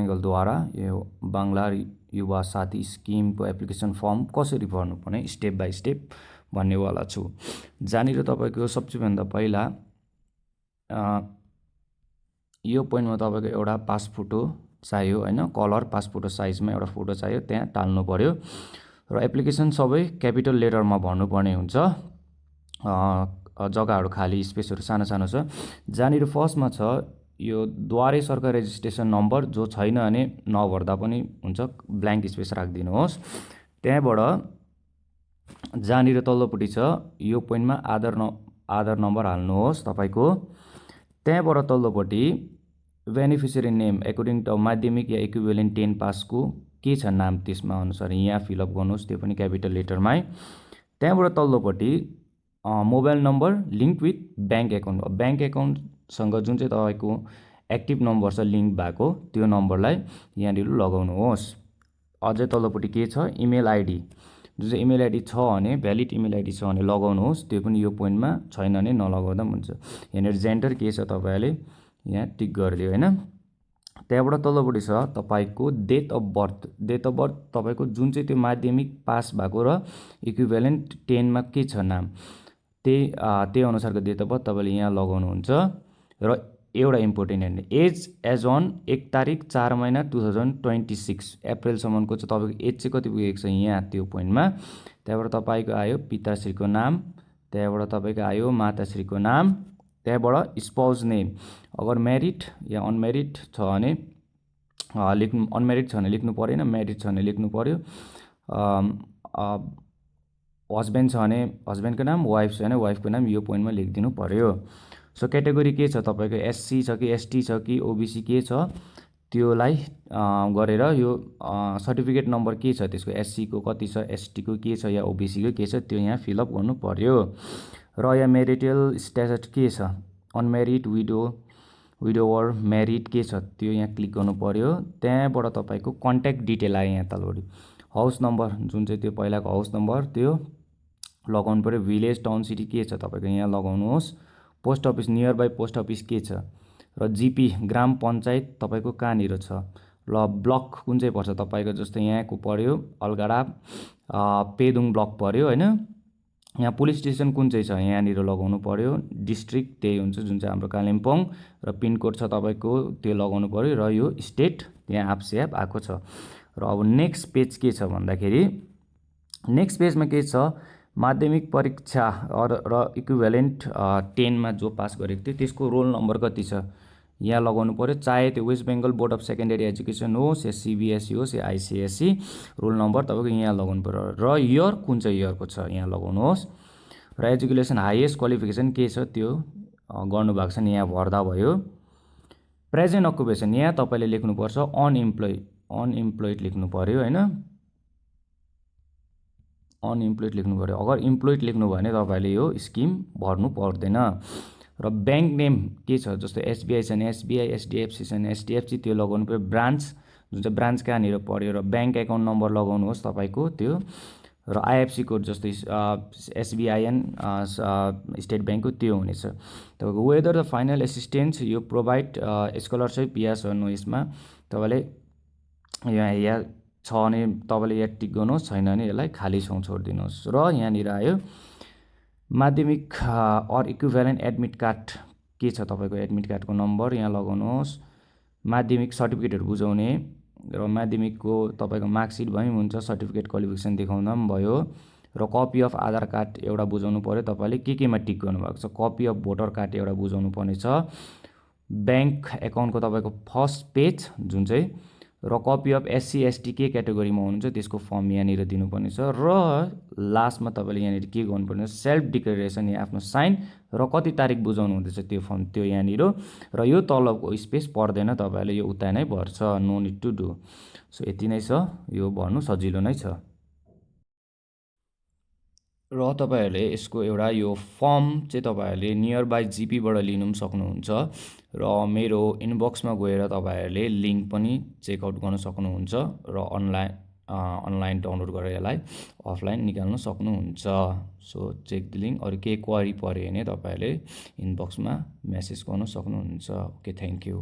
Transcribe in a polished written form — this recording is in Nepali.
बेङ्गलद्वारा यो बाङ्ला युवा साथी स्किमको एप्लिकेसन फर्म कसरी भर्नुपर्ने स्टेप बाई स्टेप भन्नेवाला छु। जहाँनिर तपाईँको सबैभन्दा पहिला यो पोइन्टमा तपाईँको एउटा पास फोटो चाहियो होइन, कलर पास फोटो साइजमा एउटा फोटो चाहियो, त्यहाँ टाल्नु पर्यो। र एप्लिकेसन सबै क्यापिटल लेटरमा भर्नुपर्ने हुन्छ। जग्गाहरू खाली स्पेसहरू सानो सानो छ। जहाँनिर फर्स्टमा छ यो द्वारे सरकार रेजिस्ट्रेसन नम्बर, जो छैन भने नभर्दा पनि हुन्छ, ब्ल्याङ्क स्पेस राखिदिनुहोस्। त्यहाँबाट जहाँनिर तल्लोपट्टि छ यो पोइन्टमा आधार नम्बर हाल्नुहोस् तपाईँको। त्यहाँबाट तल्लोपट्टि बेनिफिसियरी नेम एकोर्डिङ टु माध्यमिक या इक्विभ्यालेन्ट 10 पासको के छ नाम, त्यसमा अनुसार यहाँ फिलअप गर्नुहोस्, त्यो पनि क्यापिटल लेटरमै। त्यहाँबाट तल्लोपट्टि mobile number link with bank account, bank एकाउन्टसँग जुन चाहिँ तपाईँको एक्टिभ नम्बर छ लिङ्क भएको, त्यो नम्बरलाई यहाँनिर लगाउनुहोस्। अझै तल्लोपट्टि के छ, इमेल आइडी, जुन चाहिँ इमेल आइडी छ भने भ्यालिड इमेल आइडी छ भने लगाउनुहोस्, त्यो पनि यो पोइन्टमा छैन भने नलगाउँदा पनि हुन्छ। यहाँनिर जेन्डर के छ तपाईँले यहाँ टिक गरिदियो होइन। त्यहाँबाट तल्लोपट्टि छ तपाईँको डेट अफ बर्थ, तपाईँको जुन चाहिँ त्यो माध्यमिक पास भएको र इक्विभ्यालेन्ट 10मा के छ नाम, त्यही अनुसारको डेट अफ बर्थ तपाईँले यहाँ लगाउनुहुन्छ। र एउटा इम्पोर्टेन्ट हेर्ने एज अन 1 तारिक 4 महिना 2026 अप्रिलसम्मको चाहिँ तपाईँको एज चाहिँ कति पुगेको छ यहाँ त्यो पोइन्टमा। त्यहाँबाट तपाईँको आयो पिताश्रीको नाम, त्यहाँबाट तपाईँको आयो माताश्रीको नाम, त्यहाँबाट स्पाउस नेम, अगर म्यारिड या अनम्यारिड छ भने लेख्नु, अनम्यारिड छ भने लेख्नु परेन, म्यारिड छ भने लेख्नु पर्यो। हस्बेन्ड छ भने हस्बेन्डको नाम, वाइफ छ भने वाइफको नाम यो पोइन्टमा लेखिदिनु पर्यो। सो क्याटेगोरी के छ तपाईँको, एससी छ कि एसटी छ कि ओबिसी के छ, त्योलाई गरेर यो सर्टिफिकेट नम्बर के छ त्यसको, एससीको कति छ, एसटीको के छ या ओबिसीको के छ, त्यो यहाँ फिलअप गर्नु पर्यो। र यहाँ मेरिटल स्ट्याटस के छ, अनम्यारिड, विडोवर, म्यारिड के छ, त्यो यहाँ क्लिक गर्नु पर्यो। त्यहाँबाट तपाईँको कन्ट्याक्ट डिटेल आयो यहाँ तलपट्टि, हाउस नम्बर जुन चाहिँ त्यो पहिलाको हाउस नम्बर त्यो लगाउनु पर्यो। भिलेज टाउन सिटी के छ तपाईँको यहाँ लगाउनुहोस्। Post office near by post office के छ, र जिपी ग्राम पञ्चायत तपाईँको कहाँनिर छ, र ब्लक कुन चाहिँ पर्छ तपाईँको, जस्तै यहाँको पर्यो अलगढा पेदुङ ब्लक पर्यो होइन। यहाँ पुलिस स्टेसन कुन चाहिँ छ यहाँनिर लगाउनु पर्यो। डिस्ट्रिक्ट त्यही हुन्छ जुन चाहिँ हाम्रो कालिम्पोङ, र पिनकोड छ तपाईँको त्यो लगाउनु पर्यो। र यो स्टेट यहाँ आफसे आएको छ। र अब नेक्स्ट पेज के छ भन्दाखेरि, नेक्स्ट पेजमा के छ, माध्यमिक परीक्षा र इक्विभ्यालेन्ट 10मा जो पास गरेको थियो त्यसको रोल नम्बर कति छ यहाँ लगाउनु पर्यो। चाहे त्यो West Bengal Board of Secondary Education होस् या सिबिएसई होस् या आइसिएसई, रोल नम्बर तपाईँको यहाँ लगाउनु पर्यो। र इयर कुन चाहिँ इयरको छ यहाँ लगाउनुहोस्। र एजुकेसन हाइएस्ट क्वालिफिकेसन के छ त्यो गर्नुभएको छ यहाँ भर्दा भयो। प्रेजेन्ट अकुपेसन यहाँ तपाईँले लेख्नुपर्छ अनइम्प्लोइड लेख्नु पर्यो होइन, अनइम्प्लोइड लेख्नु पर्यो। अगर इम्प्लोइड लेख्नु भयो भने तपाईँले यो स्किम भर्नु पर्दैन। र ब्याङ्क नेम के छ, जस्तो एसबिआई छ भने एसबिआई, एचडिएफसी छ भने एचडिएफसी त्यो लगाउनु पर्यो। ब्रान्च जुन चाहिँ ब्रान्च कहाँनिर पर्यो, र ब्याङ्क एकाउन्ट नम्बर लगाउनुहोस् तपाईँको त्यो। र आइएफसी कोड जस्तै एसबिआइएन स्टेट ब्याङ्कको त्यो हुनेछ तपाईँको। वेदर द फाइनल एसिस्टेन्स यो प्रोभाइड स्कलरसिप यस नो यसमा तपाईँले यहाँ छ भने तपाईँले यहाँ टिक गर्नुहोस्, छैन भने यसलाई खाली छोडिदिनुहोस्। र यहाँनिर आयो माध्यमिक अर इक्विभ्यालेन्ट एडमिट कार्ड के छ तपाईँको, एडमिट कार्डको नम्बर यहाँ लगाउनुहोस्। माध्यमिक सर्टिफिकेटहरू बुझाउने, र माध्यमिकको तपाईँको मार्कसिट भए पनि हुन्छ, सर्टिफिकेट क्वालिफिकेसन देखाउँदा पनि भयो। र कपी अफ आधार कार्ड एउटा बुझाउनु पर्यो तपाईँले, केमा टिक गर्नुभएको छ। कपी अफ भोटर कार्ड एउटा बुझाउनु पर्ने छ। ब्याङ्क एकाउन्टको तपाईँको फर्स्ट पेज जुन चाहिँ, र कपी अफ एससी एसटी के क्याटेगोरीमा हुनुहुन्छ त्यसको फर्म यहाँनिर दिनुपर्ने छ। र लास्टमा तपाईँले यहाँनिर के गर्नुपर्ने, सेल्फ डिक्लेरेसन यहाँ आफ्नो साइन र कति तारिक बुझाउनु हुँदैछ त्यो फर्म त्यो यहाँनिर। र यो तलको स्पेस पर्दैन, तपाईँले यो उता नै भर्छ, no need to do. So यति नै छ, यो भर्नु सजिलो नै छ। र तपाईँहरूले यसको एउटा यो फर्म चाहिँ तपाईँहरूले नियर बाई जिपीबाट लिनु पनि सक्नुहुन्छ। र मेरो इनबक्समा गएर तपाईँहरूले लिङ्क पनि चेकआउट गर्न सक्नुहुन्छ। र अनलाइन डाउनलोड गरेर यसलाई अफलाइन निकाल्न सक्नुहुन्छ। So check the link. अरू केही क्वारी पऱ्यो भने तपाईँहरूले इनबक्समा मेसेज गर्न सक्नुहुन्छ। Okay, thank you.